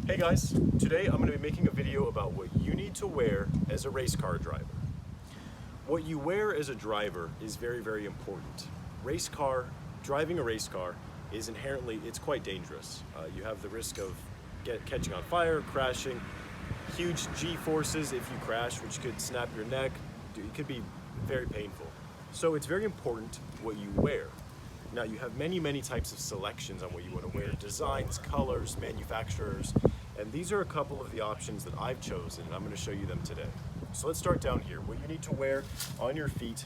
Hey guys, today I'm going to be making a video about what you need to wear as a race car driver. What you wear as a driver is very, very important. Driving a race car is inherently, it's quite dangerous. You have the risk of catching on fire, crashing, huge G-forces if you crash, which could snap your neck. It could be very painful. So it's very important what you wear. Now you have many, many types of selections on what you want to wear, designs, colors, manufacturers, and these are a couple of the options that I've chosen, and I'm going to show you them today. So let's start down here. What you need to wear on your feet,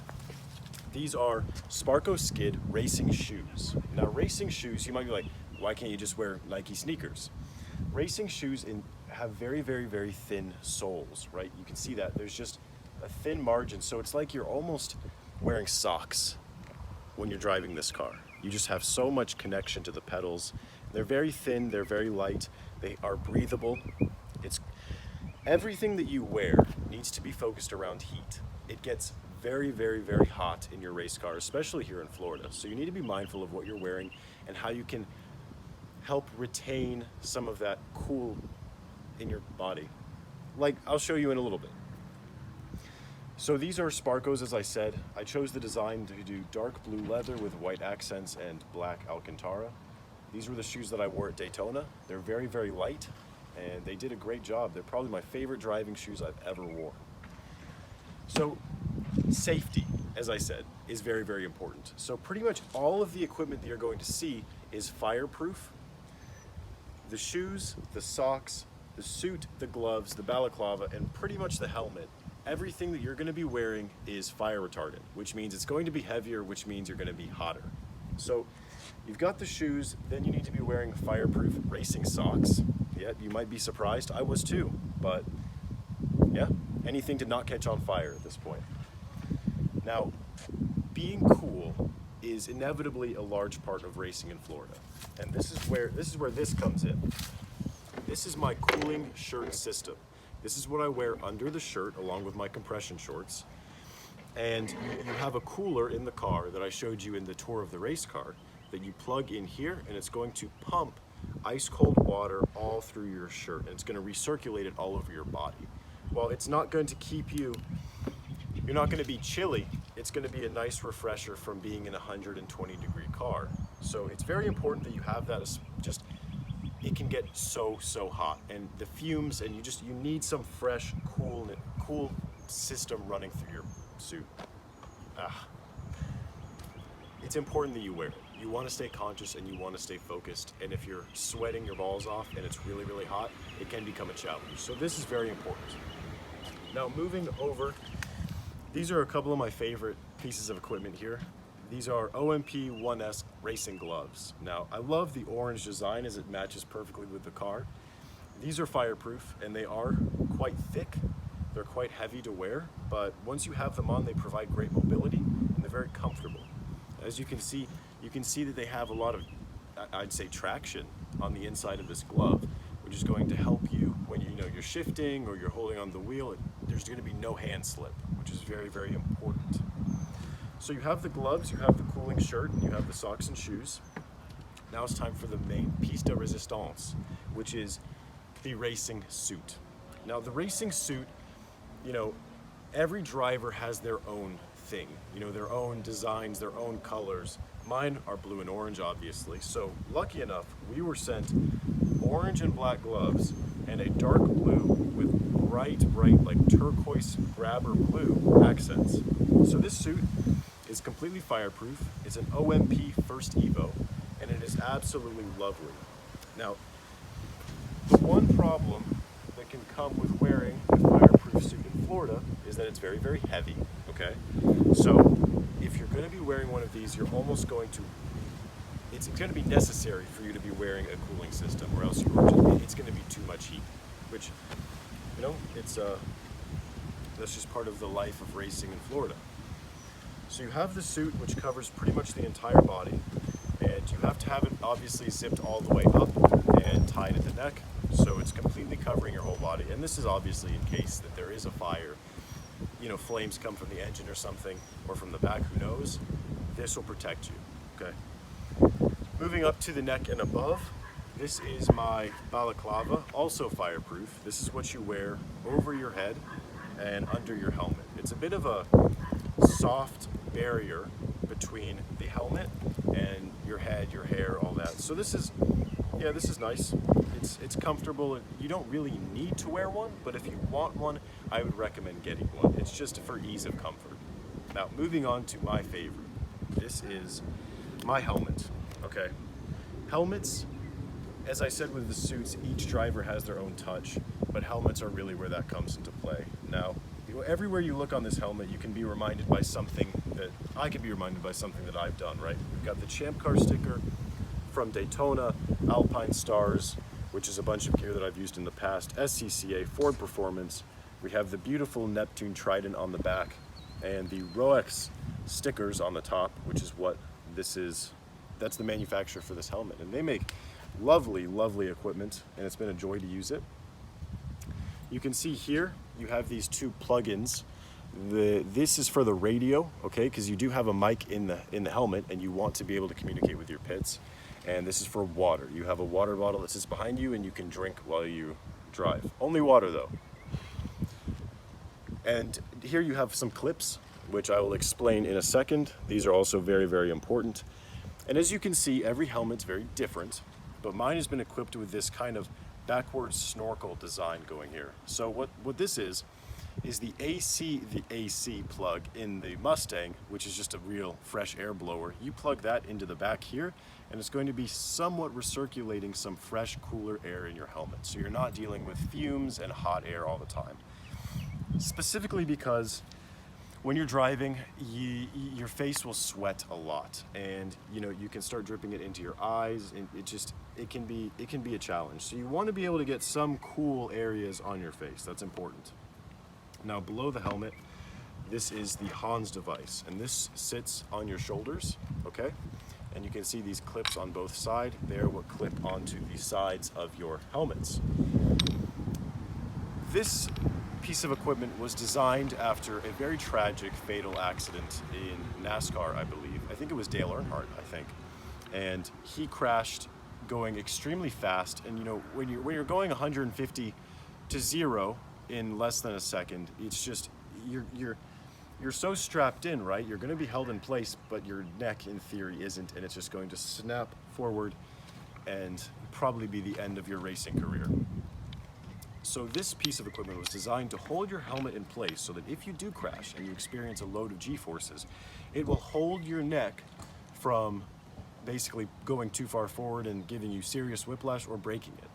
these are Sparco Skid racing shoes. Now racing shoes, you might be like, why can't you just wear Nike sneakers? Racing shoes have very, very, very thin soles, right? You can see that. There's just a thin margin, so it's like you're almost wearing socks when you're driving this car. You just have so much connection to the pedals. They're very thin, they're very light, they are breathable. Everything that you wear needs to be focused around heat. It gets very, very, very hot in your race car, especially here in Florida. So you need to be mindful of what you're wearing and how you can help retain some of that cool in your body. Like, I'll show you in a little bit. So these are Sparcos, as I said. I chose the design to do dark blue leather with white accents and black Alcantara. These were the shoes that I wore at Daytona. They're very, very light, and they did a great job. They're probably my favorite driving shoes I've ever worn. So safety, as I said, is very, very important. So pretty much all of the equipment that you're going to see is fireproof. The shoes, the socks, the suit, the gloves, the balaclava, and pretty much the helmet. Everything that you're going to be wearing is fire retardant, which means it's going to be heavier, which means you're going to be hotter. So you've got the shoes, then you need to be wearing fireproof racing socks. Yeah, you might be surprised. I was too, but yeah, anything to not catch on fire at this point. Now, being cool is inevitably a large part of racing in Florida, and this is where this comes in. This is my cooling shirt system. This is what I wear under the shirt along with my compression shorts. And you have a cooler in the car that I showed you in the tour of the race car that you plug in here, and it's going to pump ice cold water all through your shirt, and it's going to recirculate it all over your body. While it's not going to keep you're not going to be chilly, it's going to be a nice refresher from being in a 120-degree car. So it's very important that you have that. It can get so hot, and the fumes, and you need some fresh, cool system running through your suit. It's important that you wear it. You want to stay conscious and you want to stay focused, and if you're sweating your balls off and it's really, really hot, it can become a challenge. So this is very important. Now moving over, these are a couple of my favorite pieces of equipment here. These are OMP 1S racing gloves. Now, I love the orange design as it matches perfectly with the car. These are fireproof, and they are quite thick. They're quite heavy to wear, but once you have them on, they provide great mobility, and they're very comfortable. As you can see that they have a lot of, I'd say, traction on the inside of this glove, which is going to help you when you're shifting or you're holding on the wheel. There's going to be no hand slip, which is very, very important. So you have the gloves, you have the cooling shirt, and you have the socks and shoes. Now it's time for the main piece de resistance, which is the racing suit. Now the racing suit, every driver has their own thing, their own designs, their own colors. Mine are blue and orange, obviously. So lucky enough, we were sent orange and black gloves and a dark blue with bright, like turquoise grabber blue accents. So this suit is completely fireproof. It's an OMP First Evo, and it is absolutely lovely. Now, the one problem that can come with wearing a fireproof suit in Florida is that it's very, very heavy, okay? So if you're going to be wearing one of these, it's going to be necessary for you to be wearing a cooling system, or else it's going to be too much heat, which, that's just part of the life of racing in Florida. So you have the suit, which covers pretty much the entire body, and you have to have it obviously zipped all the way up and tied at the neck, so it's completely covering your whole body. And this is obviously in case that there is a fire, flames come from the engine or something, or from the back, who knows? This will protect you, okay? Moving up to the neck and above, This is my balaclava, also fireproof. This is what you wear over your head and under your helmet. It's a bit of a soft barrier between the helmet and your head, your hair, all that. So this is, yeah, this is nice. It's comfortable. You don't really need to wear one, but if you want one, I would recommend getting one. It's just for ease of comfort. Now, moving on to my favorite. This is my helmet, okay? Helmets, as I said with the suits, each driver has their own touch, but helmets are really where that comes into play. Now, everywhere you look on this helmet, you can be reminded by something that, I can be reminded by something that I've done, right? We've got the Champ Car sticker from Daytona, Alpine Stars, which is a bunch of gear that I've used in the past, SCCA, Ford Performance. We have the beautiful Neptune Trident on the back, and the Roex stickers on the top, which is what this is. That's the manufacturer for this helmet, and they make lovely, lovely equipment, and it's been a joy to use it. You can see here, you have these two plugins. This is for the radio, okay, because you do have a mic in the helmet, and you want to be able to communicate with your pits. And this is for water. You have a water bottle that sits behind you, and you can drink while you drive. Only water, though. And here you have some clips, which I will explain in a second. These are also very, very important. And as you can see, every helmet's very different, but mine has been equipped with this kind of backwards snorkel design going here. So what this is the AC plug in the Mustang, which is just a real fresh air blower. You plug that into the back here, and it's going to be somewhat recirculating some fresh, cooler air in your helmet. So you're not dealing with fumes and hot air all the time. Specifically because when you're driving, your face will sweat a lot, and you can start dripping it into your eyes, and it can be a challenge. So you want to be able to get some cool areas on your face. That's important. Now below the helmet, this is the Hans device, and this sits on your shoulders, okay? And you can see these clips on both sides. They're what clip onto the sides of your helmets. This piece of equipment was designed after a very tragic, fatal accident in NASCAR, I believe. I think it was Dale Earnhardt, I think. And he crashed going extremely fast. And when you're going 150 to 0 in less than a second, it's just, you're so strapped in, right? You're gonna be held in place, but your neck in theory isn't, and it's just going to snap forward and probably be the end of your racing career. So this piece of equipment was designed to hold your helmet in place so that if you do crash and you experience a load of G-forces, it will hold your neck from basically going too far forward and giving you serious whiplash or breaking it.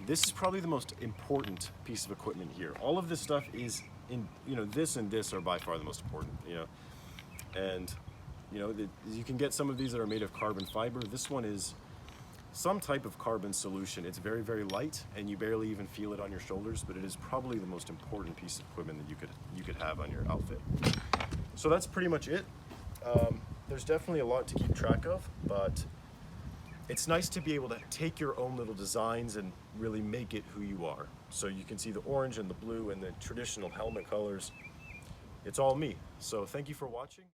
This is probably the most important piece of equipment here. All of this stuff is this and this are by far the most important, and you can get some of these that are made of carbon fiber. This one is some type of carbon solution. It's very, very light, and you barely even feel it on your shoulders, but it is probably the most important piece of equipment that you could have on your outfit. So that's pretty much it. There's definitely a lot to keep track of, but it's nice to be able to take your own little designs and really make it who you are. So you can see the orange and the blue and the traditional helmet colors. It's all me. So thank you for watching.